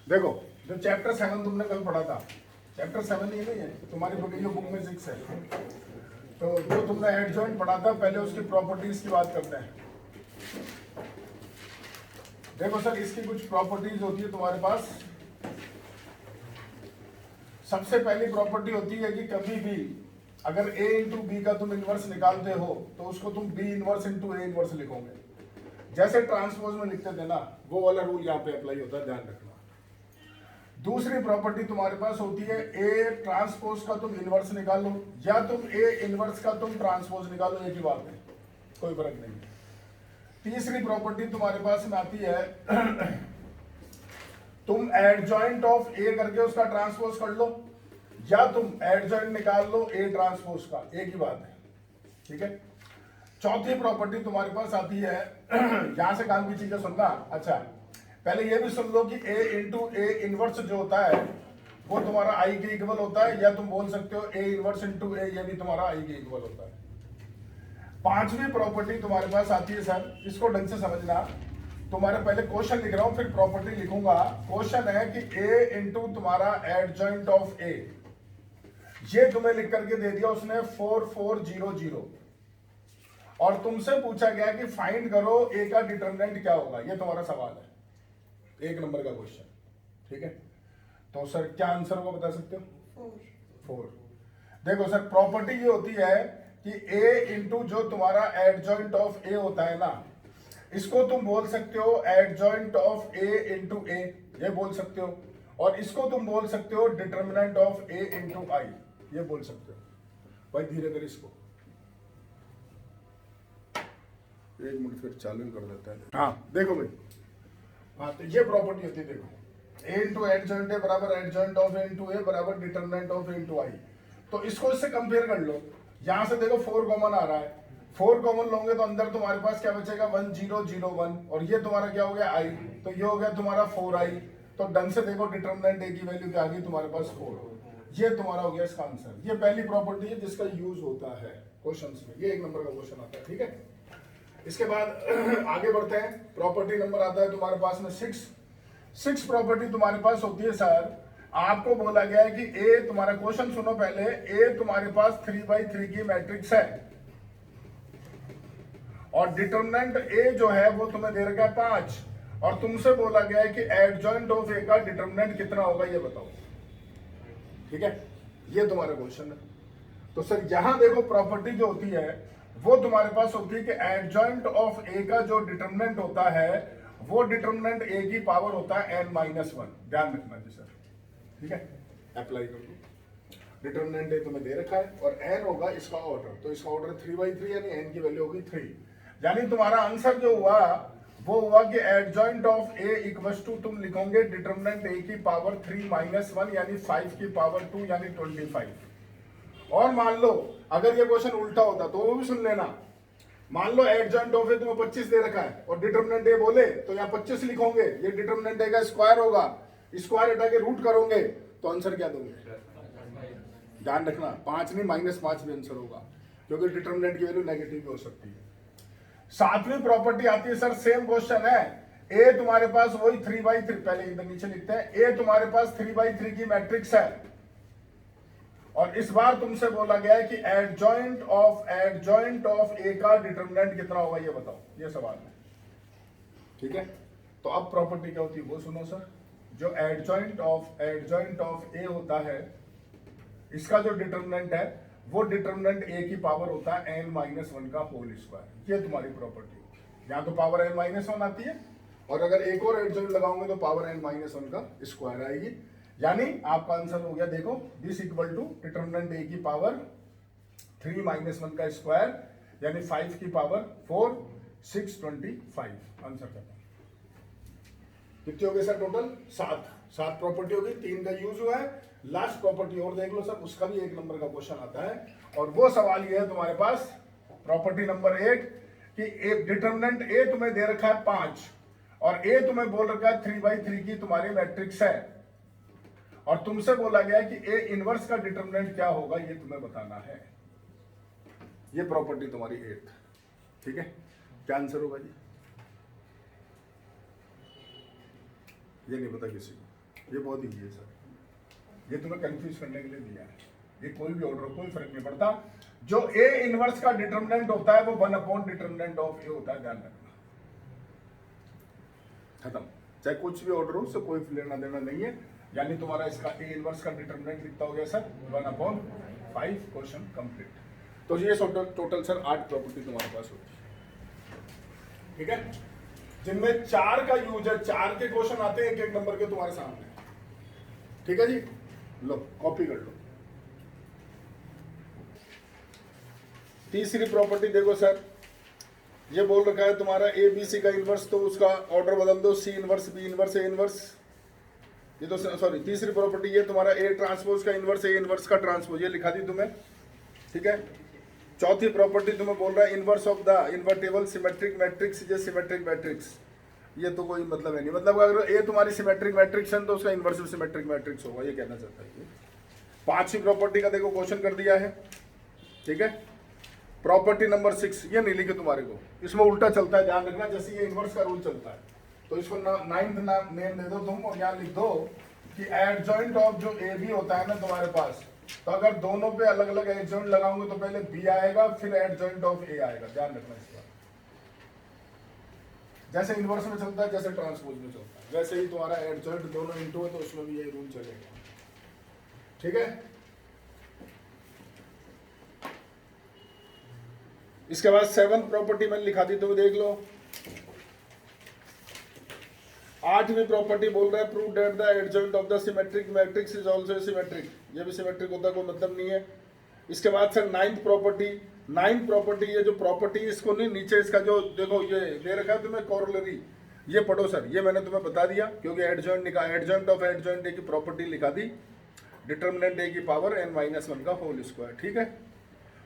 देखो, जो चैप्टर 7 तुमने कल पढ़ा था, चैप्टर 7 ये नहीं है तुम्हारी बुक में 6 है, तो जो तुमने एडजॉइंट पढ़ा था पहले उसकी प्रॉपर्टीज की बात करते हैं। देखो सर, इसकी कुछ प्रॉपर्टीज होती है तुम्हारे पास। सबसे पहली प्रॉपर्टी होती है कि कभी भी अगर a इंटू बी का तुम इनवर्स निकालते हो तो उसको तुम b inverse into A inverse लिखोगे। जैसे ट्रांसपोज में लिखते थे ना, वो वाला रूल यहाँ पे अप्लाई होता है, ध्यान रखना। दूसरी प्रॉपर्टी तुम्हारे पास होती है ए ट्रांसपोज का तुम इनवर्स निकालो या तुम ए इनवर्स का तुम ट्रांसपोज निकालो, एक ही बात है, कोई फर्क नहीं है। तीसरी प्रॉपर्टी तुम्हारे पास में आती है तुम एडजॉइंट ऑफ ए करके उसका ट्रांसपोज कर लो या तुम एडजॉइंट निकाल लो ए ट्रांसपोज का, एक ही बात है, ठीक है। चौथी प्रॉपर्टी तुम्हारे पास आती है यहां से काम की चीजें सुनना। अच्छा, पहले ये भी सुन लो कि a इंटू ए इनवर्स जो होता है वो तुम्हारा i के इक्वल होता है, या तुम बोल सकते हो a इनवर्स इंटू ए, ये भी तुम्हारा i के इक्वल होता है। पांचवी प्रॉपर्टी तुम्हारे पास आती है सर, इसको ढंग से समझना। तुम्हारे पहले क्वेश्चन लिख रहा हूं फिर प्रॉपर्टी लिखूंगा। क्वेश्चन है कि a इंटू तुम्हारा एडजॉइंट ऑफ a, ये तुम्हें लिख करके दे दिया उसने 4400, और तुमसे पूछा गया कि फाइंड करो a का डिटरमिनेंट क्या होगा, ये तुम्हारा सवाल है, 1 नंबर का क्वेश्चन, ठीक है। तो सर क्या आंसर होगा बता सकते हो? 4। देखो सर, प्रॉपर्टी ये होती है कि a इंटू जो तुम्हारा एडजॉइंट ऑफ a होता है ना, इसको तुम बोल सकते हो एडजॉइंट ऑफ a इंटू ए, ये बोल सकते हो, और इसको तुम बोल सकते हो डिटरमिनेंट ऑफ a इंटू आई, ये बोल सकते हो। भाई धीरे कर इसको, 1 मिनट फिर चालू कर देता है। हाँ देखो भाई, हाँ तो ये प्रॉपर्टी होती है, देखो a इंटू एडजॉइंट ए बराबर एडजॉइंट ऑफ ए इंटू ए बराबर डिटरमिनेंट ऑफ ए इंटू आई। तो इसको इससे कंपेयर कर लो, यहां से देखो 4 कॉमन आ रहा है, 4 कॉमन लोगे तो अंदर तुम्हारे पास क्या बचेगा 1001, और ये तुम्हारा क्या हो गया i, तो ये हो गया तुम्हारा 4i। तो ढंग से देखो डिटरमिनेंट ए की वैल्यू क्या आ गई तुम्हारे पास 4, ये तुम्हारा हो गया इसका आंसर। ये पहली प्रॉपर्टी है जिसका यूज होता है क्वेश्चंस में, ये 1 नंबर का क्वेश्चन आता है, ठीक है। इसके बाद आगे बढ़ते हैं, प्रॉपर्टी नंबर आता है तुम्हारे पास में 6 प्रॉपर्टी तुम्हारे पास होती है सर। आपको बोला गया है कि ए तुम्हारा, क्वेश्चन सुनो पहले, ए तुम्हारे पास 3x3 की मैट्रिक्स है और डिटरमिनेंट ए जो है वो तुम्हें दे रखा है 5, और तुमसे बोला गया है कि एडजॉइंट ऑफ ए का डिटरमिनेंट कितना होगा ये बताओ, ठीक है। ये तुम्हारा क्वेश्चन है। तो सर यहां देखो प्रॉपर्टी जो होती है वो तुम्हारे पास होती है कि एडजॉइंट ऑफ ए का जो डिटरमिनेंट होता है वो डिटरमिनेंट ए की पावर होता है n-1, ध्यान रखना जी सर, ठीक है। अप्लाई कर दो, डिटरमिनेंट ए तुम्हें दे रखा है और n होगा इसका ऑर्डर, तो इसका ऑर्डर 3/3 यानी n की वैल्यू होगी 3, यानी तुम्हारा आंसर जो हुआ वो हुआ कि adjoint of A equals to तुम लिखोगे डिटरमिनेंट ए की पावर 3-1 यानी 5 की पावर 2 यानी 25। और मान लो अगर ये क्वेश्चन उल्टा होता तो वो भी सुन लेना, मान लो एडजॉइंट ऑफ ए तुम्हें 25 दे रखा है और डिटरमिनेंट ए बोले तो यहाँ 25 लिखोगे, ये डिटरमिनेंट ए का स्क्वायर होगा, स्क्वायर हटा के रूट करोगे तो आंसर क्या दोगे? ध्यान रखना 5 नहीं -5 भी आंसर होगा, क्योंकि डिटरमिनेंट की वैल्यू नेगेटिव भी हो सकती है। 7वीं प्रॉपर्टी आती है सर, सेम क्वेश्चन है, ए तुम्हारे पास वही 3/3, पहले इधर नीचे लिखते हैं, ए तुम्हारे पास 3/3 की मैट्रिक्स है और इस बार तुमसे बोला गया है कि एडजॉइंट ऑफ ए का डिटरमिनेंट कितना होगा ये बताओ, ये सवाल है, ठीक है। तो अब प्रॉपर्टी क्या होती है वो सुनो सर, जो एडजॉइंट ऑफ ए होता है इसका जो डिटरमिनेंट है वो डिटरमिनेंट ए की पावर होता है n-1 का होल स्क्वायर, ये तुम्हारी प्रॉपर्टी होगी। यहाँ तो पावर n-1 आती है और अगर एक और एडजॉइंट लगाओगे तो पावर n-1 का स्क्वायर आएगी, यानी आपका आंसर हो गया देखो, this equal to determinant A की पावर 3-1 का स्क्वायर यानी 5 की पावर 4, 625 आंसर करता। कितने हो गए सर टोटल? 7 प्रॉपर्टी होगी, 3 का यूज हुआ है। लास्ट प्रॉपर्टी और देख लो सर, उसका भी 1 नंबर का क्वेश्चन आता है और वो सवाल ये है तुम्हारे पास, प्रॉपर्टी नंबर 8 कि एक डिटरमिनेंट ए तुम्हें दे रखा है 5 और ए तुम्हें बोल रखा है 3/3 की तुम्हारी मैट्रिक्स है और तुमसे बोला गया कि ए इनवर्स का डिटरमिनेंट क्या होगा ये तुम्हें बताना है। ये प्रॉपर्टी तुम्हारी 8, ठीक है। क्या आंसर होगा जी? ये नहीं पता किसी को? ये बहुत ईजी है सर, ये तुम्हें कंफ्यूज करने के लिए दिया है। ये कोई भी ऑर्डर कोई फर्क नहीं पड़ता, जो ए इनवर्स का डिटरमिनेंट होता है वो 1 डिटरमिनेंट ऑफ ए होता है, ध्यान रखना। खत्म, चाहे कुछ भी ऑर्डर हो उससे कोई लेना देना नहीं है। यानी तुम्हारा इसका ए इनवर्स का डिटरमिनेंट कितना हो गया सर 1/5, क्वेश्चन कंप्लीट। तो ये टोटल सर 8 प्रॉपर्टी तुम्हारे पास होती है, ठीक है, जिनमें 4 का यूज है। 4 के क्वेश्चन आते हैं 1-1 नंबर के तुम्हारे सामने, ठीक है जी। लो कॉपी कर लो। तीसरी प्रॉपर्टी देखो सर, ये बोल रखा है तुम्हारा ए बी सी का इनवर्स, तो उसका ऑर्डर बदल दो, C inverse B inverse A inverse. ये तो सॉरी, तीसरी प्रॉपर्टी ये तुम्हारा ए ट्रांसपोज का इनवर्स ए इनवर्स का ट्रांसपोज, ये लिखा दी तुम्हें, ठीक है। चौथी प्रॉपर्टी तुम्हें बोल रहा है inverse of the invertible symmetric matrix, ये सिमेट्रिक मैट्रिक्स, ये तो कोई मतलब है नहीं, मतलब अगर ए तुम्हारी सिमेट्रिक मैट्रिक्स है तो उसका इनवर्स भी सिमेट्रिक मैट्रिक्स होगा, ये कहना चाहता है। पांचवी प्रॉपर्टी का देखो क्वेश्चन कर दिया है, ठीक है। प्रॉपर्टी नंबर 6 ये नहीं लिखे तुम्हारे को, इसमें उल्टा चलता है, ध्यान रखना, जैसे ये इनवर्स का रूल चलता है। तो इसको 9th नेम दे दो तुम, और यहाँ लिख दो कि एडजॉइंट ऑफ जो ए बी होता है ना तुम्हारे पास, तो अगर दोनों पे अलग अलग एडजॉइंट लगाऊंगे तो पहले बी आएगा फिर एडजॉइंट ऑफ ए आएगा, ध्यान रखना इस बात। जैसे इनवर्स में चलता है, जैसे ट्रांसपोज में चलता है, वैसे ही तुम्हारा एडजॉइंट दोनों इनटू है तो उसमें भी यही रूल चलेगा, ठीक है। इसके बाद 7th प्रॉपर्टी मैंने लिखा दी, तो देख लो। 8वीं प्रॉपर्टी बोल रहा है prove that the adjoint of the symmetric matrix is also symmetric, ये भी सिमेट्रिक होता कोई मतलब नहीं है। इसके बाद सर 9th प्रॉपर्टी, ये जो प्रॉपर्टी इसको नहीं, नीचे इसका जो देखो ये दे रखा है तुम्हें कोरोलरी, ये पढ़ो सर, ये मैंने तुम्हें बता दिया क्योंकि एडजॉइंट ऑफ एडजॉइंट ए की प्रॉपर्टी लिखा दी, डिटरमिनेंट ए की पावर n-1 का होल स्क्वायर, ठीक है।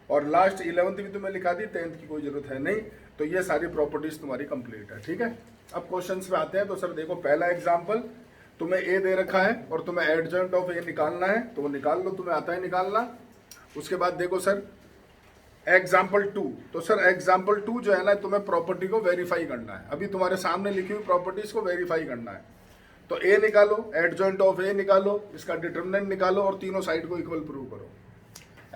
और लास्ट 11th भी तुम्हें लिखा दी, 10th की कोई जरूरत है नहीं। तो ये सारी प्रॉपर्टीज तुम्हारी कंप्लीट है, ठीक है। अब क्वेश्चंस पे आते हैं। तो सर देखो, पहला एग्जांपल, तुम्हें ए दे रखा है और तुम्हें एडजॉइंट ऑफ ए निकालना है, तो वो निकाल लो, तुम्हें आता है निकालना। उसके बाद देखो सर एग्जाम्पल 2, तो सर एग्जाम्पल 2 जो है ना, तुम्हें प्रॉपर्टी को वेरीफाई करना है। अभी तुम्हारे सामने लिखी हुई प्रॉपर्टीज को वेरीफाई करना है। तो ए निकालो, एडजॉइंट ऑफ ए निकालो, इसका डिटरमिनेंट निकालो और तीनों साइड को इक्वल प्रूव करो।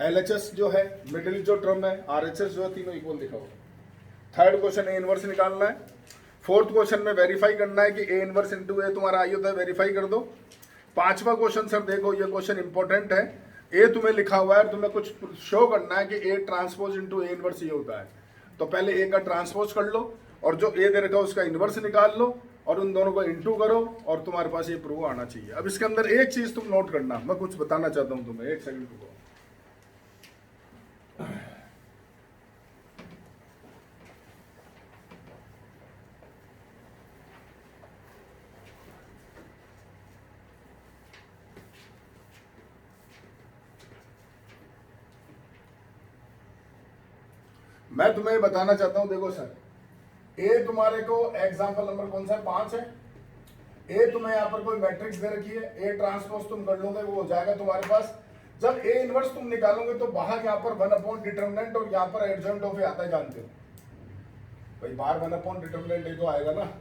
LHS जो है मिडिल जो टर्म है, RHS जो है, तीनों इक्वल दिखाओ। थर्ड क्वेश्चन ए इनवर्स निकालना है। फोर्थ क्वेश्चन में वेरीफाई करना है कि ए इनवर्स इंटू ए तुम्हारा आई होता है, वेरीफाई कर दो। पांचवा क्वेश्चन सर देखो, ये क्वेश्चन इंपॉर्टेंट है, ए तुम्हें लिखा हुआ है और तुम्हें कुछ शो करना है कि A transpose into A inverse ये होता है। तो पहले ए का ट्रांसपोज कर लो और जो ए दे रखा है उसका इनवर्स निकाल लो और उन दोनों को इंटू करो और तुम्हारे पास ये प्रूव आना चाहिए। अब इसके अंदर एक चीज तुम नोट करना, मैं कुछ बताना चाहता हूँ तुम्हें, एक सेकंड रुको। मैं तुम्हें ये बताना चाहता हूं, देखो सर, ए तुम्हारे को एग्जांपल नंबर कौन सा है, 5 है। ए तुम्हें यहाँ पर कोई मैट्रिक्स दे रखी है, ए ट्रांसपोज तुम कर लोगे, वो हो जाएगा तुम्हारे पास। जब ए इनवर्स तुम निकालोगे तो बाहर यहाँ पर 1 डिटरमिनेंट और यहाँ पर एडजॉइंट ऑफ ए आता है, जानते हो भाई, बाहर 1 डिटरमिनेंट ए तो आएगा ना।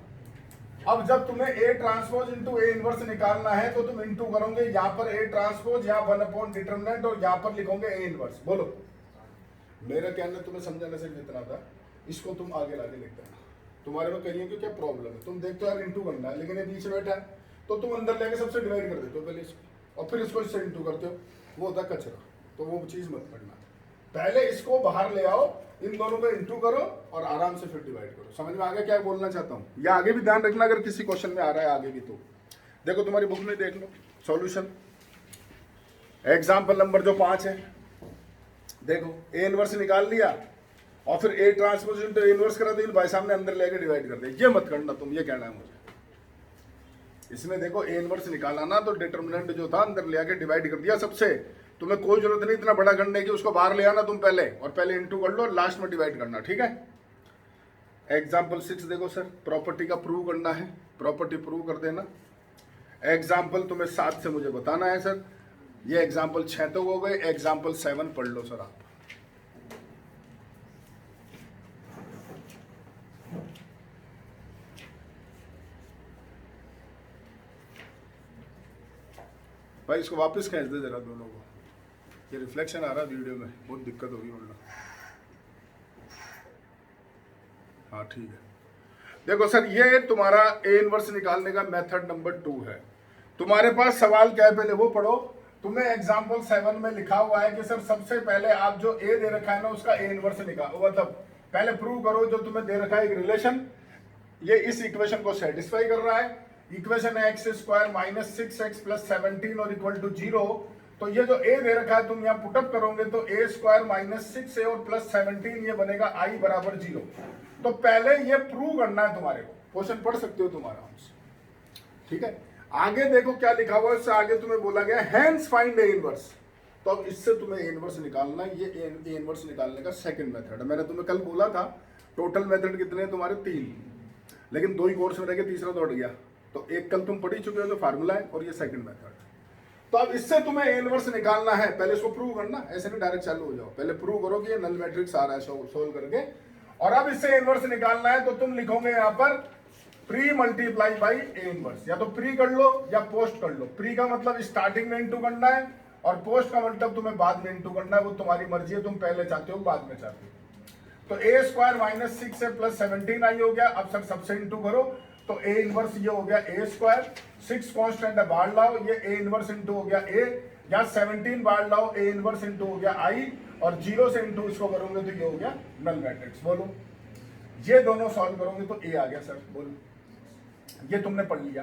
अब जब तुम्हें A transpose into A inverse निकालना है तो तुम इंटू करोगे, यहाँ पर ए ट्रांसपोज, यहाँ 1 डिटरमिनेंट और यहाँ पर लिखोगे ए इनवर्स। बोलो, मेरा कहना तुम्हें समझाने से इतना था, इसको तुम आगे लाके लिख देना। तुम्हारे में कहिए कि क्या प्रॉब्लम है, तुम देखते हो यार इंटू करना है, लेकिन ये बीच में बैठा है तो तुम अंदर लेके सबसे डिवाइड कर देते हो पहले इसको, और फिर इसको इससे इंटू करते हो, वो होता है कचरा। तो वो चीज मत करना, पहले इसको बाहर ले आओ, इन दोनों को इंटू करो और आराम से फिर डिवाइड करो। समझ में आ गया क्या बोलना चाहता हूँ? या आगे भी ध्यान रखना, अगर किसी क्वेश्चन में आ रहा है आगे भी, तो देखो तुम्हारी बुक में देख लो सॉल्यूशन। एग्जाम्पल नंबर जो 5 है, देखो ए इनवर्स निकाल लिया और फिर A transpose into A inverse करा, तो भाई सामने अंदर लेके डिवाइड कर दे। ये मत करना तुम, ये कहना है मुझे। इसमें देखो ए इनवर्स निकाला ना, तो डिटरमिनेंट जो था अंदर ले आके डिवाइड कर दिया सबसे। तुम्हें कोई जरूरत नहीं इतना बड़ा करने की, उसको बाहर ले आना तुम पहले, और पहले इंटू कर लो और लास्ट में डिवाइड करना, ठीक है। एग्जाम्पल 6 देखो सर, प्रॉपर्टी का प्रूव करना है, प्रॉपर्टी प्रूव कर देना। एग्जाम्पल तुम्हें 7 से मुझे बताना है सर। ये एग्जाम्पल 6 तो हो गए, एग्जाम्पल 7 पढ़ लो सर आप। भाई इसको वापस खींच दे जरा दोनों को, ये रिफ्लेक्शन आ रहा है वीडियो में, बहुत दिक्कत होगी वरना। हाँ ठीक है। देखो सर ये तुम्हारा ए इनवर्स निकालने का मेथड नंबर 2 है। तुम्हारे पास सवाल क्या है पहले वो पढ़ो। तुम्हें एग्जाम्पल 7 में लिखा हुआ है कि सर सबसे पहले आप जो ए दे रखा है ना उसका ए इनवर्स निकालो, मतलब पहले प्रूव करो जो तुम्हें दे रखा है एक रिलेशन, ये इस इक्वेशन को सेटिस्फाई कर रहा है। इक्वेशन है x square minus 6x plus 17 और इक्वल टू 0। तो ये जो ए दे रखा है तुम यहाँ पुटअप करोगे तो ए स्क्वायर माइनस 6a और प्लस 17 ये बनेगा i बराबर 0। तो पहले ये प्रूव करना है तुम्हारे को, क्वेश्चन पढ़ सकते हो तुम आराम से, ठीक है। आगे देखो क्या लिखा हुआ है, इससे आगे तुम्हें बोला गया हैंस फाइंड ए इनवर्स। तो अब इससे तुम्हें ए इनवर्स निकालना है, ये ए इनवर्स निकालने का सेकंड मेथड है। मैंने तुम्हें कल बोला था टोटल मेथड कितने हैं तुम्हारे 3, लेकिन 2 ही कोर्स में रह गए, तीसरा दौड़ गया। तो एक कल तुम पढ़ ही चुके हो जो फार्मूला है, और ये सेकंड मेथड। तो अब इससे तुम्हें ए इनवर्स निकालना है, पहले इसको प्रूव करना, ऐसे नहीं डायरेक्ट चालू हो जाओ, पहले प्रूव करो कि ये नल मैट्रिक्स आ रहा है सोल्व करके। और अब इससे ए इनवर्स निकालना है तो तुम लिखोगे यहाँ पर pre multiply by A inverse, या तो प्री कर लो या पोस्ट कर लो। प्री का मतलब स्टार्टिंग में इंटू करना है, और पोस्ट का मतलब तुम्हें बाद में इंटू करना है, वो तुम्हारी मर्जी है, तुम पहले चाहते हो बाद में चाहते हो। तो ए स्क्वायर माइनस 6 से प्लस 17 आई हो गया। अब सर सबसे इंटू करो तो ए इनवर्स ये हो गया ए स्क्वायर, 6 कांस्टेंट है बाहर लाओ, ये ए इनवर्स इंटू हो गया ए, या 17 बाहर लाओ ए इनवर्स इंटू हो गया आई, और 0 से इंटू इसको करोगे तो ये हो गया नल मैट्रिक्स। बोलो ये दोनों सॉल्व करोगे तो ए आ गया सर, बोलो ये तुमने पढ़ लिया,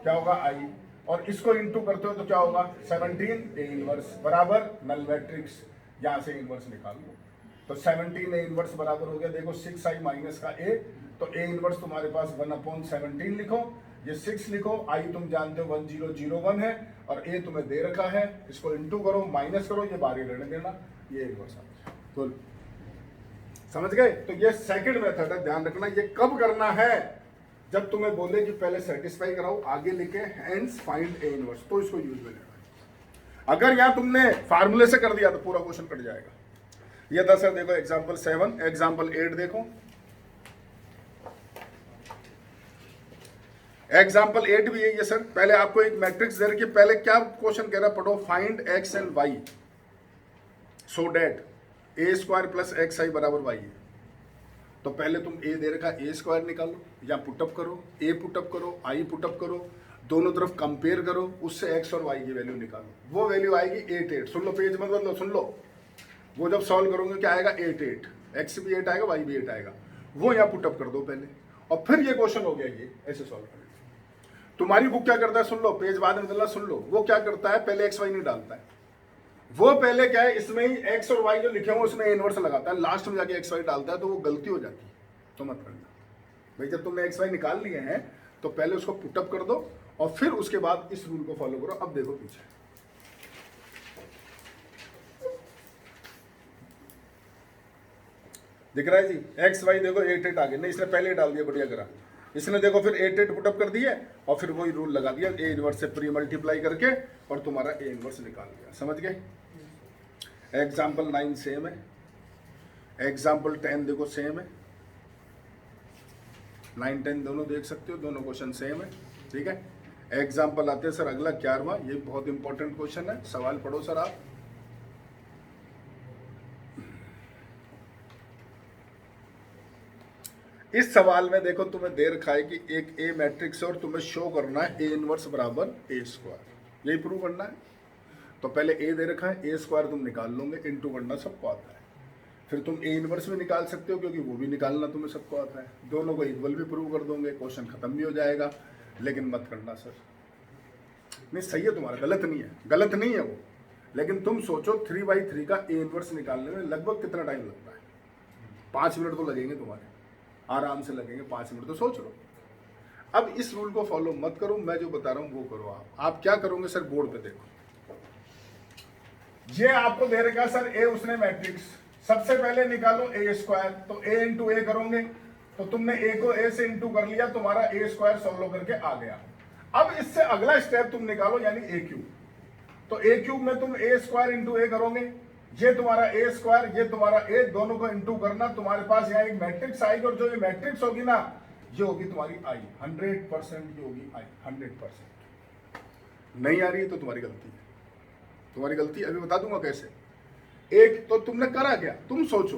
क्या होगा आई, और इसको इंटू करते हो तो क्या होगा 17 ए इनवर्स बराबर नल मैट्रिक्स। यहां से इनवर्स निकाल लो, तो 17 ए इनवर्स बराबर हो गया, देखो 6i माइनस का ए, तो ए इनवर्स तुम्हारे पास 1/17 लिखो, ये 6 लिखो, आई तुम जानते हो 1001 है, और ए तुम्हें दे रखा है, इसको इंटू करो माइनस करो, ये बाहर रहने देना, ये इनवर्स आ गया। बोल समझ गए। तो ये सेकंड मेथड है, ध्यान रखना। ये कब करना है, जब तुम्हें बोले कि पहले सेटिस्फाई कराओ, आगे लिखे हैंस फाइंड ए इनवर्स, तो इसको यूज में लेना। अगर यहां तुमने फार्मूले से कर दिया तो पूरा क्वेश्चन कट जाएगा। ये था सर, देखो एग्जांपल 7, एग्जांपल 8 देखो। एग्जांपल 8 भी है ये सर। पहले आपको एक मैट्रिक्स दे रखी है, पहले क्या क्वेश्चन कह रहा है पढ़ो, find X and Y so that A square plus X I बराबर वाई है। तो पहले तुम ए दे रखा ए स्क्वायर निकालो, या पुटअप करो, ए पुटअप करो, आई पुटअप करो, दोनों तरफ कंपेयर करो, उससे एक्स और वाई की वैल्यू निकालो, वो वैल्यू आएगी 8 सुन लो, पेज मत बदलो, सुन लो। वो जब सॉल्व करोगे क्या आएगा 8 एक्स भी 8 आएगा, वाई भी 8 आएगा, वो यहाँ पुटअप कर दो पहले, और फिर ये क्वेश्चन हो गया, ये ऐसे सॉल्व करेंगे। तुम्हारी बुक क्या करता है, सुन लो, पेज बाद में बदलना, सुन लो। वो क्या करता है, पहले एक्स वाई नहीं डालता है, वो पहले क्या है, इसमें ही एक्स और वाई जो लिखे हुए उसमें इनवर्स लगाता है, लास्ट में जाके एक्स वाई डालता है, तो वो गलती हो जाती है, तो मत करना भाई। जब तुमने एक्स वाई निकाल लिए हैं तो पहले उसको पुटअप कर दो, और फिर उसके बाद इस रूल को फॉलो करो। अब देखो पीछे, दिख रहा है जी, एक्स वाई देखो 8 आ गए, नहीं इसने पहले डाल दिया, बढ़िया करा इसने, देखो फिर 8 पुटअप कर दिया, और फिर वही रूल लगा दिया, ए इनवर्स से प्री मल्टीप्लाई करके, और तुम्हारा ए इनवर्स निकाल दिया। समझ गए। एग्जाम्पल 9 सेम है, एग्जाम्पल 10 देखो सेम है, 9, 10 दोनों देख सकते हो, दोनों क्वेश्चन सेम है, ठीक है। एग्जाम्पल आते हैं सर अगला 11वां, ये बहुत इंपॉर्टेंट क्वेश्चन है, सवाल पढ़ो सर आप। इस सवाल में देखो तुम्हें दे रखा है कि एक ए मैट्रिक्स है, और तुम्हें शो करना है ए इनवर्स बराबर ए स्क्वायर, यही प्रूव करना है। तो पहले ए दे रखा है, ए स्क्वायर तुम निकाल लोगे, इंटू करना सबको आता है, फिर तुम ए इनवर्स भी निकाल सकते हो, क्योंकि वो भी निकालना तुम्हें सबको आता है, दोनों को इक्वल भी प्रूव कर दोगे, क्वेश्चन खत्म भी हो जाएगा। लेकिन मत करना सर, नहीं सही है तुम्हारा, गलत नहीं है, गलत नहीं है वो, लेकिन तुम सोचो 3/3 का ए इनवर्स निकालने में लगभग कितना टाइम लगता है, 5 मिनट तो लगेंगे तुम्हारे, आराम से लगेंगे 5 मिनट, तो सोच लो। अब इस रूल को फॉलो मत करो, मैं जो बता रहा हूं वो करो। आप क्या करोगे सर, बोर्ड पे देखो, ये आपको दे रखा सर ए उसने मैट्रिक्स, सबसे पहले निकालो ए स्क्वायर, तो ए इंटू ए करोगे, तो तुमने ए को ए से इंटू कर लिया, तुम्हारा ए स्क्वायर सॉल्व करके आ गया। अब इससे अगला स्टेप तुम निकालो, यानी ए क्यूब। तो ए क्यूब में तुम ए स्क्वायर इंटू ए करोगे, ये तुम्हारा ए स्क्वायर, ये तुम्हारा ए, दोनों को इंटू करना, तुम्हारे पास यहाँ एक मैट्रिक्स आएगी, और जो ये मैट्रिक्स होगी ना, ये होगी तुम्हारी आई, 100% ये होगी आई, 100%। नहीं आ रही है तो तुम्हारी गलती है, तुम्हारी गलती। अभी बता दूंगा कैसे। एक तो तुमने करा क्या, तुम सोचो,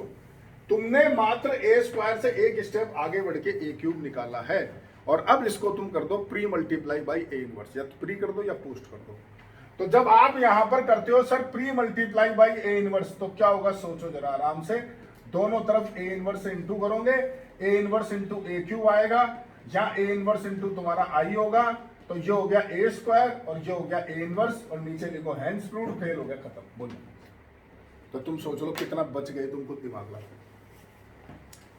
तुमने मात्र ए स्क्वायर से एक स्टेप आगे बढ़ के ए क्यूब निकाला है, और अब इसको तुम कर दो pre multiply by A inverse, या तो प्री कर दो या पोस्ट कर दो। तो जब आप यहां पर करते हो sir pre multiply by A inverse, तो क्या होगा, सोचो जरा आराम से। दोनों तरफ ए इनवर्स से इंटू करोगे, A inverse into A cube आएगा, या ए इनवर्स इंटू तुम्हारा आई होगा, तो ये हो गया ए स्क्वायर और ये हो गया ए इनवर्स, और नीचे लिखो हैंस प्रूव्ड, फेल हो गया, खत्म। बोलो तो तुम सोच लो कितना बच गए, तुम खुद दिमाग लगाओ।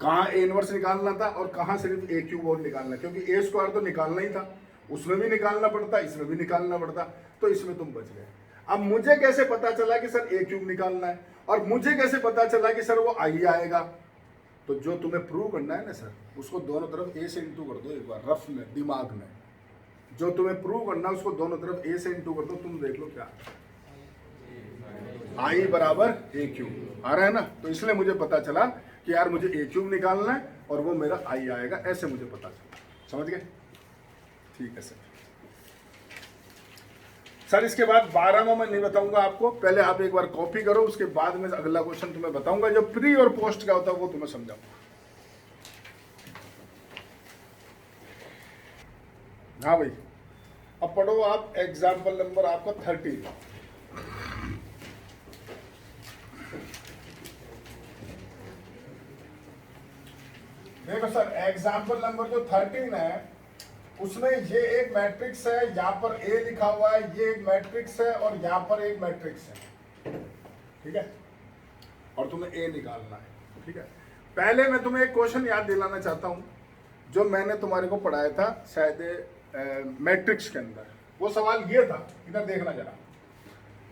कहां ए इनवर्स निकालना था और कहां सिर्फ ए क्यूब और निकालना, क्योंकि ए स्क्वायर तो निकालना ही था, उसमें भी निकालना पड़ता, इसमें भी निकालना पड़ता, तो इसमें तुम बच गए। अब मुझे कैसे पता चला कि सर ए क्यूब निकालना है, और मुझे कैसे पता चला कि सर वो आई आएगा? तो जो तुम्हें प्रूव करना है ना सर, उसको दोनों तरफ ए से इंटू कर दो एक बार, रफ में, दिमाग में। जो तुम्हें प्रूव करना है उसको दोनों तरफ ए से इंटू कर दो, तुम देख लो क्या आई बराबर ए क्यूब आ रहा है ना। तो इसलिए मुझे पता चला कि यार मुझे ए क्यूब निकालना है और वो मेरा आई आएगा, ऐसे मुझे पता चला। समझ गए? ठीक है सर। सर इसके बाद 12 में मैं नहीं बताऊंगा आपको, पहले आप एक बार कॉपी करो, उसके बाद में अगला क्वेश्चन तुम्हें बताऊंगा। जो प्री और पोस्ट का होता है वो तुम्हें समझाऊंगा। हाँ भाई, अब पढ़ो आप एग्जाम्पल नंबर आपका 30। देखो सर, एग्जाम्पल नंबर जो 13 है उसमें ये एक मैट्रिक्स है, यहाँ पर ए लिखा हुआ है, ये एक मैट्रिक्स है और यहाँ पर एक मैट्रिक्स है, ठीक है, और तुम्हें ए निकालना है। ठीक है, पहले मैं तुम्हें एक क्वेश्चन याद दिलाना चाहता हूँ जो मैंने तुम्हारे को पढ़ाया था शायद मैट्रिक्स के अंदर। वो सवाल ये था, इधर देखना जरा,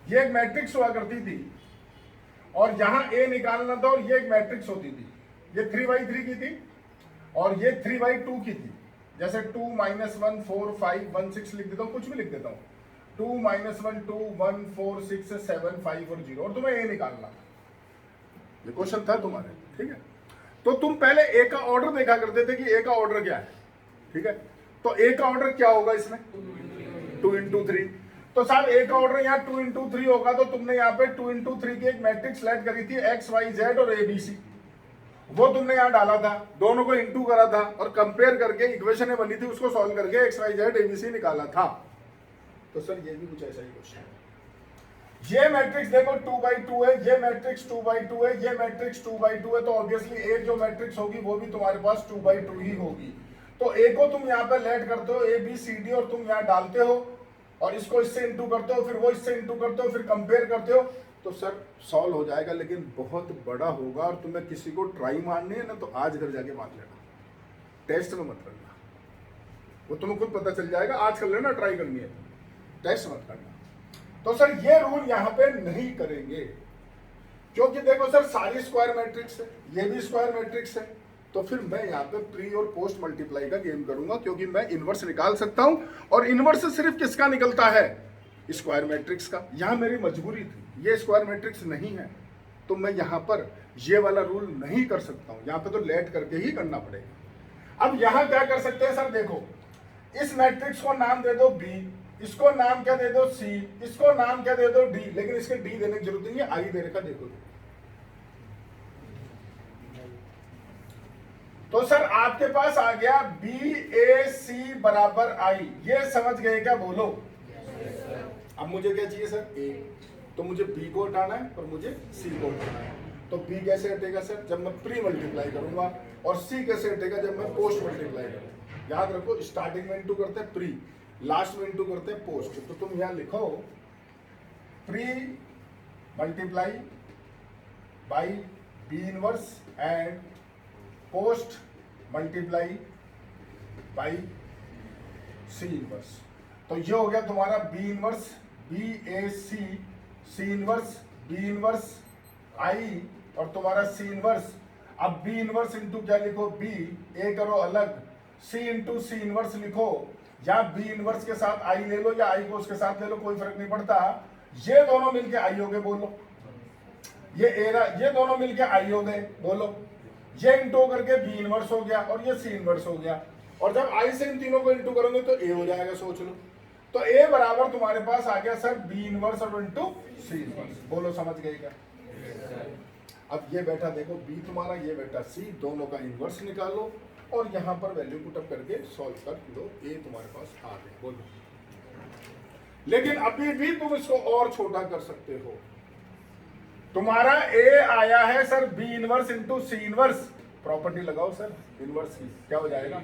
ये एक मैट्रिक्स हुआ करती थी और यहाँ ए निकालना था, और ये एक मैट्रिक्स होती थी, ये 3x3 की थी और ये 3x2 की थी। जैसे 2 -1 4 5 1 6 लिख देता हूँ, कुछ भी लिख देता हूँ, 2 -1 2 1 4 6 7 5 और 0, और तुम्हें ए निकालना, ये क्वेश्चन था तुम्हारे। ठीक है, तो तुम पहले ए का ऑर्डर देखा करते थे कि ए का ऑर्डर क्या है। ठीक है, तो ए का ऑर्डर क्या होगा इसमें, 2 × 3। तो साहब ए का ऑर्डर यहाँ 2 × 3 होगा, तो तुमने यहाँ पे 2 × 3 की एक मैट्रिक्स सेलेक्ट करी थी, एक्स वाई जेड और एबीसी, वो तुमने यहाँ डाला था, दोनों को इंटू करा था और कंपेयर करके इक्वेशन बनी थी, उसको सॉल्व करके एक्स वाई जेड एबीसी निकाला था। तो सर ये भी कुछ ऐसा ही क्वेश्चन है। ये मैट्रिक्स देखो 2x2 है, ये मैट्रिक्स 2x2 है, ये मैट्रिक्स 2x2 है, तो ऑब्वियसली एक जो मैट्रिक्स होगी वो भी तुम्हारे पास 2x2 ही होगी। तो ए को तुम यहाँ पे लेट करते हो, ए बी सी डी, और तुम यहाँ डालते हो और इसको इससे इंटू करते हो, फिर वो इससे इंटू करते हो, फिर कंपेयर करते हो, तो सर सॉल्व हो जाएगा, लेकिन बहुत बड़ा होगा। और तुम्हें किसी को ट्राई मारनी है ना, तो आज घर जाके मार लेना, टेस्ट में मत करना, वो तुम्हें खुद पता चल जाएगा। आज कर लेना, ट्राई करनी है, टेस्ट मत करना। तो सर ये रूल यहाँ पे नहीं करेंगे, क्योंकि देखो सर सारी स्क्वायर मैट्रिक्स है, ये भी स्क्वायर मैट्रिक्स है, तो फिर मैं यहाँ पे प्री और पोस्ट मल्टीप्लाई का गेम करूंगा, क्योंकि मैं इनवर्स निकाल सकता हूं, और इनवर्स सिर्फ किसका निकलता है, स्क्वायर मैट्रिक्स का। यहाँ मेरी मजबूरी थी, ये स्क्वायर मैट्रिक्स नहीं है, तो मैं यहाँ पर ये वाला रूल नहीं कर सकता हूँ, यहाँ पे तो लेट करके ही करना पड़ेगा। अब यहाँ क्या कर सकते हैं सर, देखो इस मैट्रिक्स को नाम दे दो बी, इसको नाम क्या दे दो सी, इसको नाम क्या दे दो डी, लेकिन इसके डी देने की जरूरत नहीं है, आई दे रखा, देखो। तो सर आपके पास आ गया बी ए सी बराबर आई, ये समझ गए क्या, बोलो। अब मुझे क्या चाहिए सर, ए, तो मुझे बी को हटाना है और मुझे सी को हटाना है। तो बी कैसे हटेगा सर, जब मैं प्री मल्टीप्लाई करूंगा, और सी कैसे हटेगा, जब मैं पोस्ट मल्टीप्लाई करूंगा। याद रखो, स्टार्टिंग में इंटू करते हैं प्री, लास्ट में इंटू करते हैं पोस्ट। तो तुम यहां लिखो pre multiply by B inverse and post multiply by C inverse. तो ये हो गया तुम्हारा B inverse, B A C, C inverse, B inverse I, और तुम्हारा सी इनवर्स। अब बी इनवर्स इंटू क्या लिखो, बी, ए करो अलग, सी इंटू सी इनवर्स लिखो, या बी इनवर्स के साथ आई ले लो या आई को उसके साथ ले लो, कोई फर्क नहीं पड़ता। ये दोनों मिलके आई हो गए, बोलो। ये दोनों मिलके आई हो गए, बोलो। ये इंटू करके बी इनवर्स हो गया और ये सी इनवर्स हो गया, और जब आई से इन तीनों को इंटू करोगे तो ए हो जाएगा, सोच लो। तो ए बराबर तुम्हारे पास आ गया सर बी इनवर्स और इंटू सी इनवर्स। बोलो समझ गए क्या? अब ये बेटा देखो बी तुम्हारा, ये बेटा सी, दोनों का इनवर्स निकालो और यहां पर वैल्यू पुटअप करके सॉल्व कर लो। ए तुम्हारे पास आ गया। बोलो, लेकिन अभी भी तुम इसको और छोटा कर सकते हो। तुम्हारा ए आया है sir B inverse into C inverse, property लगाओ सर इनवर्स की, क्या हो जाएगा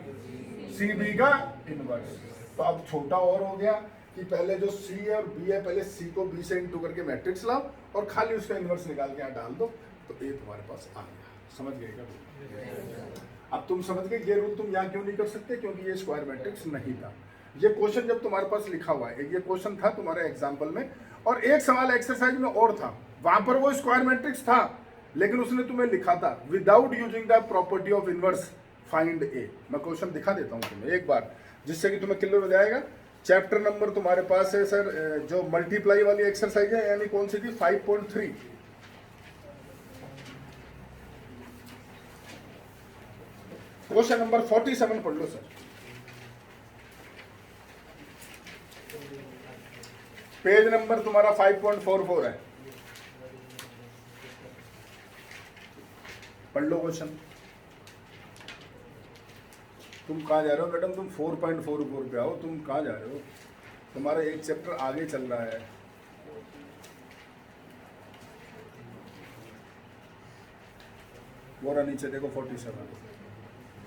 सी बी का इनवर्स। तो अब छोटा और हो गया कि पहले जो सी है और बी है, पहले सी को बी से इंटू करके मैट्रिक्स लाओ और खाली उसका इनवर्स निकाल के यहाँ डाल दो, तो ए तुम्हारे पास आ गया। समझ गए क्या? अब तुम समझ गए ये रूल तुम यहाँ क्यों नहीं कर सकते, क्योंकि ये स्क्वायर मैट्रिक्स नहीं था। ये क्वेश्चन जब तुम्हारे पास लिखा हुआ है, ये क्वेश्चन था तुम्हारे एग्जाम्पल में, और एक सवाल एक्सरसाइज में और था, वहां पर वो स्क्वायर मैट्रिक्स था लेकिन उसने तुम्हें लिखा था without using the property of inverse find A. मैं क्वेश्चन दिखा देता हूँ तुम्हें एक बार, जिससे कि तुम्हें क्लियर हो जाएगा। चैप्टर नंबर तुम्हारे पास है सर जो मल्टीप्लाई वाली एक्सरसाइज है, यानी कौन सी थी 5.3। क्वेश्चन नंबर 47 पढ़ लो सर। पेज नंबर तुम्हारा 5.44 है, पढ़ लो क्वेश्चन। तुम कहाँ जा रहे हो मैडम? तुम 4.44 पे आओ, तुम कहाँ जा रहे हो? तुम्हारा एक चैप्टर आगे चल रहा है। वो रहा नीचे देखो 47,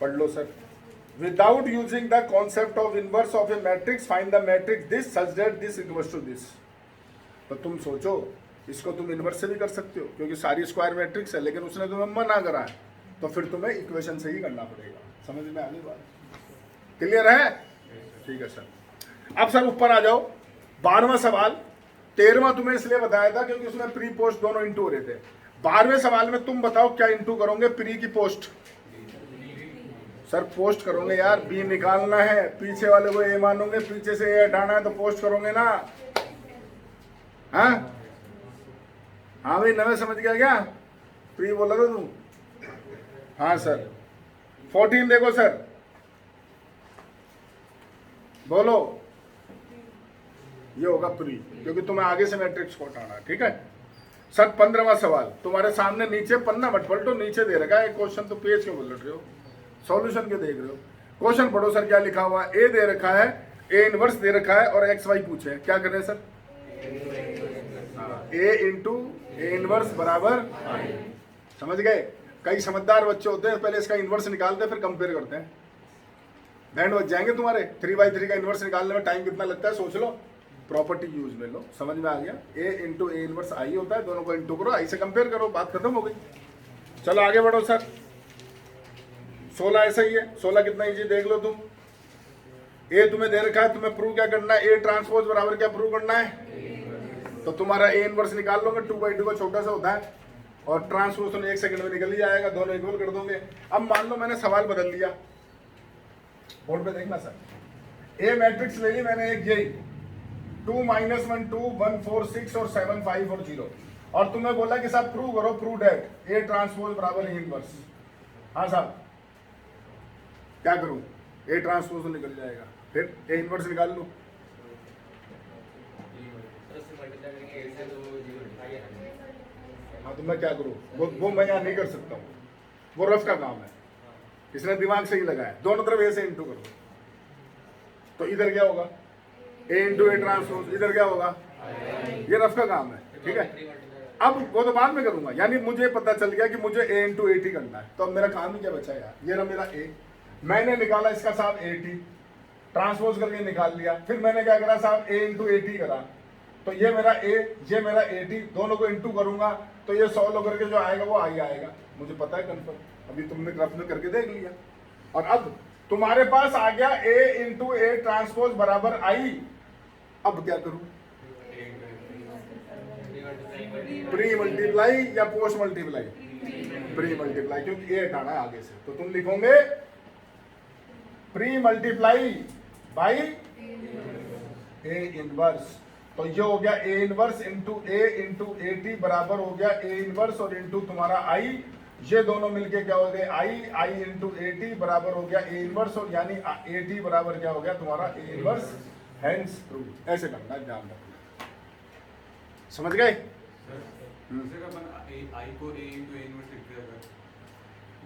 पढ़ लो sir. Without using the concept of inverse of A matrix find the matrix this such that this equals to this. तो तुम सोचो, इसको तुम इनवर्स से भी कर सकते हो क्योंकि सारी स्क्वायर मैट्रिक्स है, लेकिन उसने तुम्हें मना करा है, तो फिर तुम्हें इक्वेशन से ही करना पड़ेगा। समझ में आ गई बात? क्लियर है? ठीक है सर। अब सर ऊपर आ जाओ, 12वां सवाल। 13वां तुम्हें इसलिए बताया था क्योंकि उसमें प्री पोस्ट दोनों इंटू हो रहे थे। 12वें सवाल में तुम बताओ क्या इंटू करोगे? प्री की पोस्ट? सर पोस्ट करोगे यार, बी निकालना है, पीछे वाले को ए मानोगे, पीछे से ए हटाना है तो पोस्ट करोगे ना। हाँ हाँ भाई, नवे समझ गया क्या? प्री बोला था तुम? हाँ सर। 14 देखो सर, बोलो। ये होगा प्री, क्योंकि तुम्हें आगे से मैट्रिक्स को हटाना है। ठीक है सर। 15वां सवाल तुम्हारे सामने, नीचे पन्ना मत पलटो, नीचे दे रखा है क्वेश्चन, तो पेज क्यों पलट रहे हो? सॉल्यूशन के देख रहे हो? क्वेश्चन पढ़ो सर, क्या लिखा हुआ? ए दे रखा है, ए इनवर्स दे रखा है और एक्स वाई पूछे हैं, क्या कर रहे हैं sir? A into A inverse बराबर। समझ गए? कई समझदार बच्चे होते हैं, पहले इसका इनवर्स निकालते हैं फिर कंपेयर करते हैं। बैंड बच जाएंगे तुम्हारे। 3/3 का इनवर्स निकालने में टाइम कितना लगता है सोच लो, प्रॉपर्टी यूज में लो। समझ में आ गया? ए इंटू ए इनवर्स आई होता है, दोनों को इंटू करो, आई से कंपेयर करो, बात खत्म हो गई। चलो आगे बढ़ो सर। 16 ऐसा ही है। 16 कितना इजी देख लो तुम। ए तुम्हें दे रखा है, तुम्हें प्रूव क्या करना है? ए ट्रांसपोज बराबर क्या प्रूव करना है? तो तुम्हारा ए इनवर्स निकाल लोगे, 2/2 का छोटा सा होता है और ट्रांसपोज तो 1 सेकंड में निकल ही जाएगा, दोनों इक्वल कर दोगे। अब मान लो मैंने सवाल बदल दिया, बोर्ड पे देखना सर। ए मैट्रिक्स ले ली मैंने एक, यही 2 - 1 2 1 4 6 और 7 5 और 0, और तुम्हें बोला कि साहब प्रूव करो, प्रूव दैट ए ट्रांसपोज बराबर ए इनवर्स। हाँ साहब, क्या करूं? ए ट्रांसपोज तो निकल जाएगा, फिर ए इनवर्स निकाल लो। हाँ तो मैं क्या करूं? वो मैं यहाँ नहीं कर सकता हूँ, वो रफ का काम है, इसने दिमाग से ही लगाया। दोनों तरफ ए से इंटू कर दो, तो इधर क्या होगा? ए इंटू ए ट्रांसपोज, इधर क्या होगा? ये रफ का काम है। ठीक है, अब वो तो बाद में करूंगा, यानी मुझे पता चल गया कि मुझे ए इंटू ए टी करना है, तो अब मेरा काम ही क्या बचा यार? ये रहा मेरा ए, मैंने निकाला इसका साहब ए टी, ट्रांसपोज करके निकाल लिया। फिर मैंने क्या करा साहब? ए इंटू ए टी करा, तो ये मेरा ए, ये मेरा ए टी, दोनों को इंटू करूंगा तो ये 100 होकर के जो आएगा वो आई आएगा, मुझे पता है कंफर्म। अभी तुमने रफ में करके देख लिया, और अब तुम्हारे पास आ गया ए इंटू ए ट्रांसपोज बराबर आई। अब क्या करूं? प्री मल्टीप्लाई या पोस्ट मल्टीप्लाई? प्री मल्टीप्लाई, क्योंकि ए हटाना है आगे से, तो तुम लिखोगे pre multiply by A inverse. तो ये हो गया A inverse into A T बराबर हो गया ए इनवर्स और इंटू तुम्हारा आई, ये दोनों मिलके क्या हो गए? आई इंटू ए टी बराबर हो गया ए इनवर्स, और यानी ए टी बराबर क्या हो गया तुम्हारा? ए इनवर्स हैंस प्रूव, ऐसे करना, ध्यान रखना। समझ गए? आई को a into a इनवर्स लिख दिया अगर,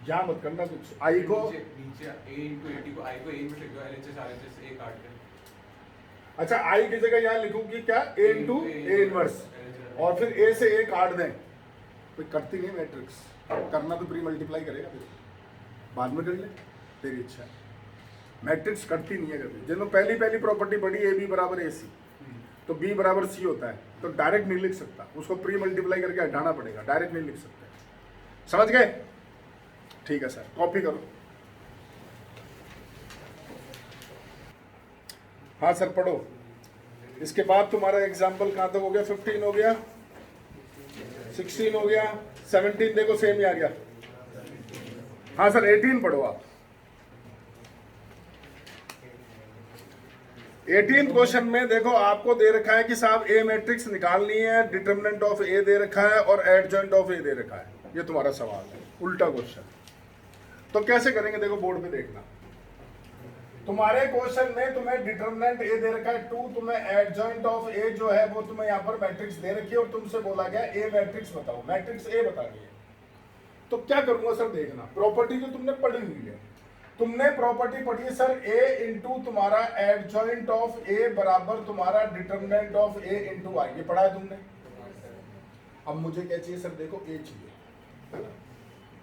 यहाँ मत करना कुछ, आई को नीचे a into at को आई को a इनवर्स लिख दो, LHS RHS a काट के। अच्छा, आई की जगह यहाँ लिखूंगी क्या, a इंटू ए इनवर्स, और फिर a से a काट दें। कोई करती नहीं मैट्रिक्स, करना तो प्री मल्टीप्लाई करेगा, फिर बाद में कर ले, तेरी इच्छा है। मैट्रिक्स कटती नहीं है कभी। जिन्होंने पहली प्रॉपर्टी पढ़ी ए बी बराबर ए सी, तो बी बराबर सी होता है, तो डायरेक्ट नहीं लिख सकता, उसको प्री मल्टीप्लाई करके हटाना पड़ेगा, डायरेक्ट नहीं लिख सकते। समझ गए? ठीक है सर, कॉपी करो। हाँ सर पढ़ो। इसके बाद तुम्हारा एग्जाम्पल कहाँ तक हो गया? 15 हो गया, 16 हो गया, 17 देखो सेम ही आ गया। हाँ सर 18 पढ़ो आप। 18 क्वेश्चन में देखो आपको दे रखा है कि साहब ए मैट्रिक्स निकालनी है, डिटरमिनेंट ऑफ ए दे रखा है और एडजॉइंट ऑफ ए दे रखा है। ये तुम्हारा सवाल है, उल्टा क्वेश्चन। तो कैसे करेंगे देखो, बोर्ड पे देखना। तुम्हारे क्वेश्चन में तुम्हें डिटरमिनेंट ए दे रखा है 2, तुम्हें एडजॉइंट ऑफ ए जो है वो तुम्हें यहाँ पर मैट्रिक्स दे रखी है और तुमसे बोला गया ए मैट्रिक्स बताओ, मैट्रिक्स ए बता रही है। तो क्या करूंगा सर, देखना प्रॉपर्टी जो तुमने पढ़ी हुई है, तुमने प्रॉपर्टी पढ़ी है सर ए इंटू तुम्हारा एडजॉइंट ऑफ ए बराबर तुम्हारा डिटरमिनेंट ऑफ ए इंटू आई, ये पढ़ा है तुमने। अब मुझे क्या चाहिए सर, देखो ए चाहिए, है ना?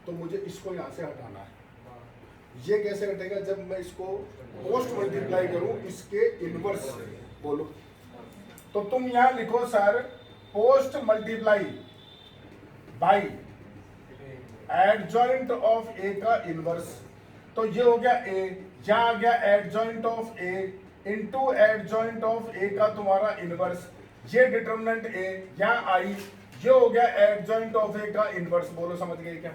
तो मुझे इसको यहां से हटाना है। ये कैसे हटेगा? जब मैं इसको पोस्ट मल्टीप्लाई करूं इसके इनवर्स से। बोलो, तो तुम यहां लिखो sir post multiply by adjoint of A का इनवर्स। तो ये हो गया ए, यहां आ गया adjoint of A into adjoint of A का तुम्हारा इनवर्स, ये डिटरमिनेंट ए, यहां आई, ये हो गया एडजॉइंट ऑफ ए का इनवर्स। बोलो समझ गए क्या?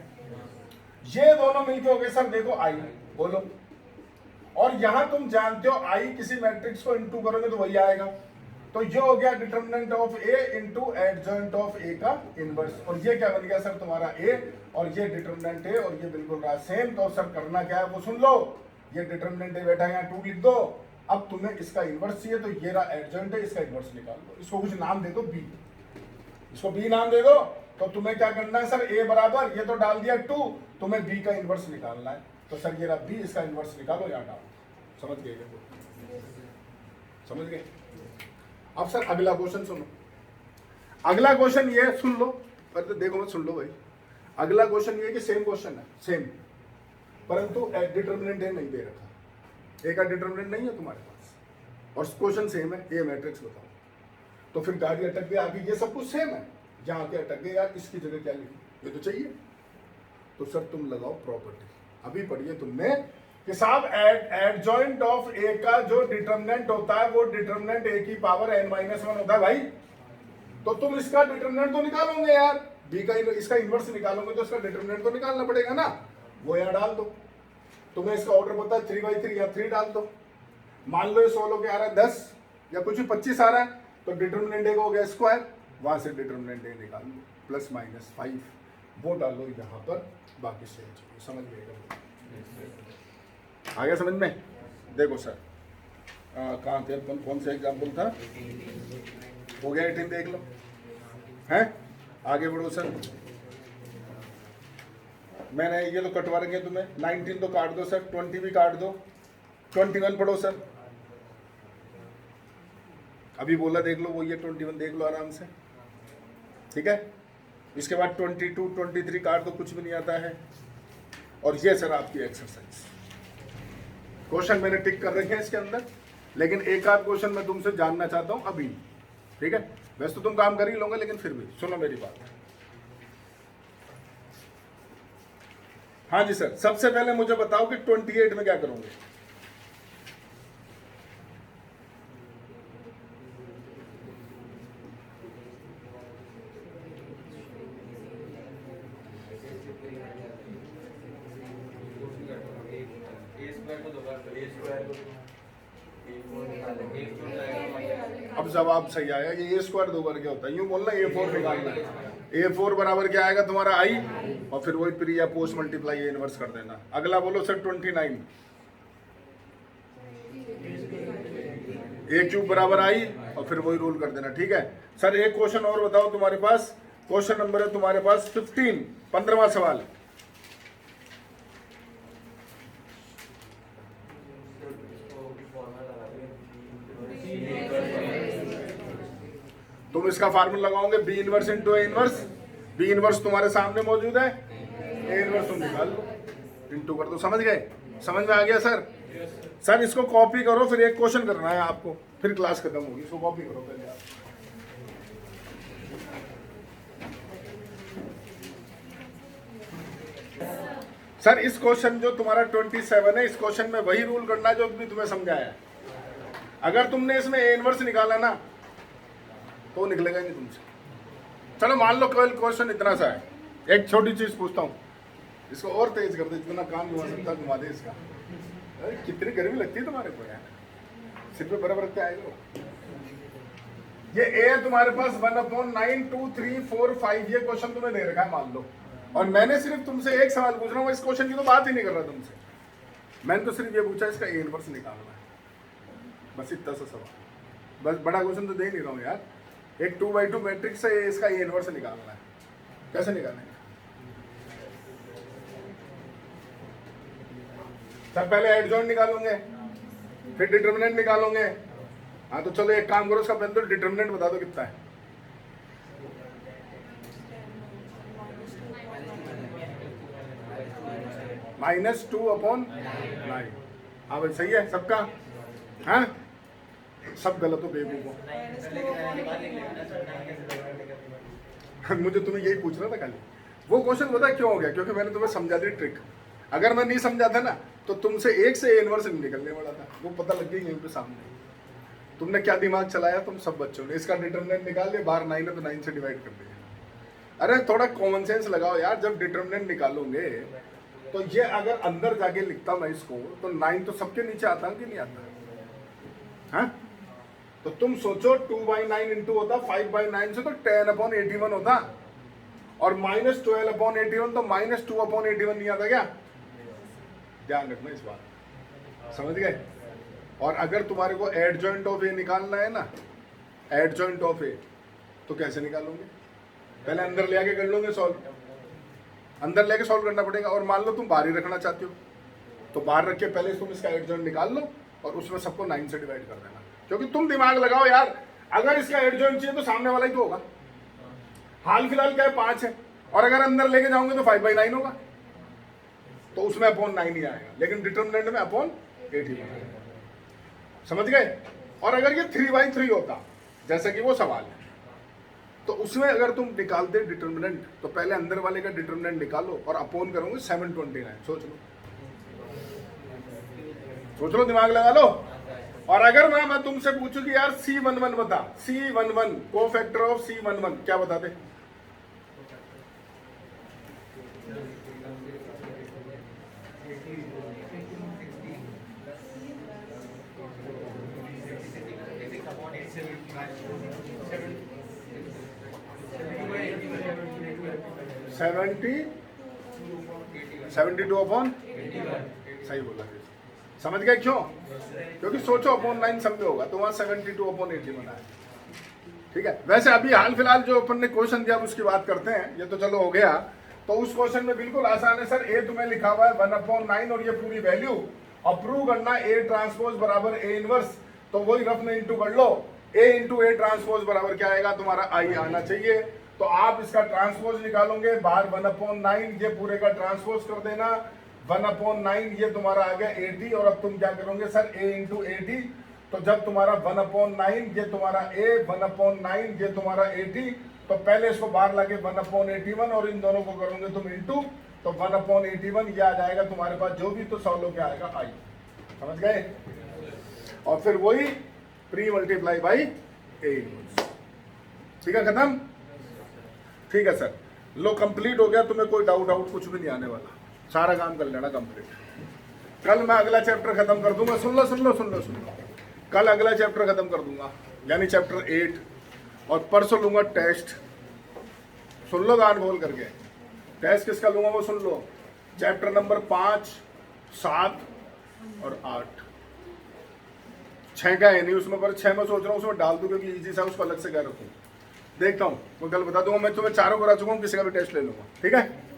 ये दोनों मिलके हो गए सर देखो आई। बोलो, और यहां तुम जानते हो आई किसी मैट्रिक्स को इंटू करोगे तो वही आएगा। तो ये हो गया determinant of A into adjoint of A का इनवर्स, और ये क्या बन गया सर तुम्हारा ए, और ये डिटरमिनेंट है और ये बिल्कुल रहा सेम। तो सर करना क्या है वो सुन लो, ये डिटरमिनेंट है बैठा यहाँ 2 लिख दो। अब तुम्हें इसका इनवर्स चाहिए, तो ये रहा एडजॉइंट है, इसका इनवर्स निकाल दो। इसको कुछ नाम दे दो बी, इसको बी नाम दे दो। तो तुम्हें क्या करना है सर, ए बराबर ये तो डाल दिया 2, तुम्हें बी का इनवर्स निकालना है। तो सर ये रहा बी, इसका इनवर्स निकालो, यहाँ डालो। समझ गए? समझ गए? अब सर अगला क्वेश्चन सुनो। अगला क्वेश्चन ये सुन लो, पर तो देखो मत, सुन लो भाई। अगला क्वेश्चन ये कि सेम क्वेश्चन है, सेम, परंतु डिटरमिनेंट ए नहीं दे रखा, ए का डिटरमिनेंट नहीं है तुम्हारे पास, और क्वेश्चन सेम है, ए मैट्रिक्स बताओ। तो फिर गाड़ी अटक गई आगे, ये सब कुछ सेम है, जहां के अटक गए यार इसकी जगह क्या लिखी, ये तो चाहिए। तो सर तुम लगाओ प्रॉपर्टी, अभी पढ़िए तुमने कि साहब एडजॉइंट ऑफ ए का जो डिटरमिनेंट होता है वो डिटरमिनेंट ए की पावर n-1 होता है भाई। तो तुम इसका डिटरमिनेंट तो निकालोगे यार, बी का इसका इनवर्स निकालोगे तो इसका डिटरमिनेंट तो निकालना पड़ेगा ना, वो यहाँ डाल दो। तुम्हें इसका ऑर्डर पता है 3/3, या 3 डाल दो। मान लो ये 16 के आ रहा है 10 या कुछ भी 25 आ रहा है, तो डिटरमिनेंट ए हो गया स्क्वायर, वहां से डिटरमिनेंट ए निकाल लो +-5, वो डालो यहाँ पर, बाकी से समझ गए? आ गया समझ में? देखो सर कहाँ थे अपन, कौन सा एग्जाम्पल था? हो गया 18, देख लो हैं। आगे बढ़ो सर, मैंने ये तो कटवा रखे तुम्हें, 19 तो काट दो सर, 20 भी काट दो, 21 पढ़ो सर। अभी बोला देख लो, वो ये 21 देख लो आराम से, ठीक है। इसके बाद 22, 23 काट दो, कुछ भी नहीं आता है। और ये सर आपकी एक्सरसाइज, क्वेश्चन मैंने टिक कर रखे हैं इसके अंदर, लेकिन एक आध क्वेश्चन मैं तुमसे जानना चाहता हूं अभी, ठीक है। वैसे तो तुम काम कर ही लोगे, लेकिन फिर भी सुनो मेरी बात। हाँ जी सर, सबसे पहले मुझे बताओ कि 28 में क्या करोगे? अब जवाब सही आया, ये A² 2 बार क्या होता है, यूं बोलना A4 निकालना है। A4 बराबर क्या आएगा तुम्हारा आई, और फिर वही प्री या पोस्ट मल्टीप्लाई इनवर्स कर देना। अगला बोलो सर 29, ए क्यूब बराबर आई और फिर वही रूल कर देना। ठीक है सर, एक क्वेश्चन और बताओ तुम्हारे पास, क्वेश्चन नंबर है तुम्हारे पास 15, 15वां सवाल। तुम इसका फार्मूला लगाओगे B inverse into A inverse. B inverse तुम्हारे सामने मौजूद है, ए इनवर्स तुम निकाल लो, इंटू कर दो। समझ गए? समझ में आ गया सर? सर इसको कॉपी करो, फिर एक क्वेश्चन करना है आपको, फिर क्लास खत्म होगी। इसको कॉपी करो पहले आप। सर इस क्वेश्चन जो तुम्हारा 27 है, इस क्वेश्चन में वही रूल करना है जो भी तुम्हें समझाया है। अगर तुमने इसमें ए इनवर्स निकाला ना तो निकलेगा नहीं तुमसे। चलो मान लो केवल क्वेश्चन इतना सा है, एक छोटी चीज पूछता हूँ, इसको और तेज कर दे, जितना काम घुमा सकता घुमा दे इसका। अरे कितनी गर्मी लगती है तुम्हारे को यार, सिर पे बर्फ रखते आए हो। ये ए है तुम्हारे पास 1/9 2 3 4 5, ये क्वेश्चन तुम्हें दे रखा है मान लो, और मैंने सिर्फ तुमसे एक सवाल पूछ रहा हूँ, इस क्वेश्चन की तो बात ही नहीं कर रहा तुमसे। मैंने तो सिर्फ ये पूछा इसका ए इनवर्स निकालना है, बस इतना सा सवाल। बस बड़ा क्वेश्चन तो दे नहीं रहा हूँ यार। एक 2/2 मैट्रिक्स से इसका ए इनवर्स निकालना है, कैसे निकालेंगे? सर पहले एडजॉइंट निकालोगे, फिर डिटर्मिनेंट निकालोगे। हाँ तो चलो एक काम करो, इसका पहले तो डिटर्मिनेंट बता दो कितना है। -2/9। हाँ भाई सही है सबका? हाँ सब गलत हो बेवकूफ हो। मुझे तुम्हें यही पूछना था खाली। वो क्वेश्चन पता क्यों हो गया? क्योंकि मैंने तुम्हें समझा दी ट्रिक। अगर मैं नहीं समझा था ना तो तुमसे एक से ए इनवर्स नहीं निकलने वाला था, वो पता लग गई यहीं पे सामने। तुमने क्या दिमाग चलाया तुम सब बच्चों ने, इसका डिटर्मिनेंट निकाल लिया, बाहर 9 है तो 9 से डिवाइड कर दिया। अरे थोड़ा कॉमन सेंस लगाओ यार, जब डिटर्मिनेंट निकालोगे तो ये अगर अंदर जाके लिखता मैं इसको तो 9 तो सबके नीचे आता कि नहीं आता? हाँ तो तुम सोचो 2/9 इंटू होता 5/9 से तो 10/81 होता, और -12/81 तो -2/81 नहीं आता क्या? ध्यान रखना इस बात, समझ गए? और अगर तुम्हारे को एडजॉइंट ऑफ ए निकालना है ना, एडजॉइंट ऑफ ए, तो कैसे निकालोगे? पहले अंदर ले आके कर लोगे सॉल्व, अंदर लेके सॉल्व करना पड़ेगा। और मान लो तुम बाहर ही रखना चाहते हो तो बाहर रख के पहले तुम इसका एडजॉइंट निकाल लो और उसमें सबको 9 से डिवाइड कर देना। क्योंकि तुम दिमाग लगाओ यार, अगर इसका एडजॉइंट चाहिए तो सामने वाला ही तो होगा। हाल फिलहाल क्या है 5 है, और अगर अंदर लेके जाओगे तो 5/9 होगा, तो उसमें /9 ही आएगा, लेकिन डिटर्मिनेंट में /81 आएगा। समझ गए? और अगर ये 3/3 होता जैसे कि वो सवाल है, तो उसमें अगर तुम निकालते डिटर्मिनेंट तो पहले अंदर वाले का डिटर्मिनेंट निकालो और अपॉन करोगे 729। सोच लो, सोच लो, दिमाग लगा लो। और अगर मैं तुमसे पूछूं कि यार C11 बता, C11 कोफैक्टर ऑफ C11 क्या बताते? सेवेंटी 72/81। सही बोला। समझ गए क्यों? क्योंकि सोचो /9 सब में होगा तो वहां 72/81 आया। ठीक है, वैसे अभी हाल फिलहाल जो अपन ने क्वेश्चन दिया उसकी बात करते हैं। ये तो चलो हो गया, तो उस क्वेश्चन में बिल्कुल आसान है सर। ए तुम्हें लिखा हुआ है 1/9 और ये पूरी वैल्यू, और प्रूव करना ए ट्रांसपोज बराबर ए इनवर्स, तो वही रफ में इंटू कर लो। ए इंटू ए ट्रांसपोज बराबर क्या आएगा तुम्हारा? आई आना चाहिए। तो आप इसका ट्रांसपोज निकालोगे, बाहर 1/9, ये पूरे का ट्रांसपोज कर देना, 1/9 ये तुम्हारा आ गया 80। और अब तुम क्या करोगे सर? a इंटू 80, तो जब तुम्हारा 1/9 ये तुम्हारा a, 1/9 ये तुम्हारा 80, तो पहले इसको बाहर लाके 1/81 और इन दोनों को करोगे तुम इंटू, तो 1/81 ये आ जाएगा तुम्हारे पास जो भी, तो सॉल्व होके आएगा आई। समझ गए? और फिर वही प्री मल्टीप्लाई बाई ए। ठीक है, खत्म? ठीक है सर, लो कंप्लीट हो गया। तुम्हें कोई डाउट कुछ भी नहीं आने वाला, सारा काम कर लेना कंप्लीट। कल मैं अगला चैप्टर खत्म कर दूंगा। सुन लो, कल अगला चैप्टर खत्म कर दूंगा, यानी चैप्टर 8, और परसों लूंगा टेस्ट। सुन लो गान बोल करके, टेस्ट किसका लूंगा वो सुन लो। चैप्टर नंबर 5, 7 और 8 6 का है नहीं उसमें, पर 6 में सोच रहा हूँ उसमें डाल दूँ क्योंकि इजी सा, उसको अलग से कर रखूँ। देखता हूँ, मैं कल बता दूंगा। मैं तुम्हें चारों करा चुका हूँ, किसी का भी टेस्ट ले लूँगा, ठीक है।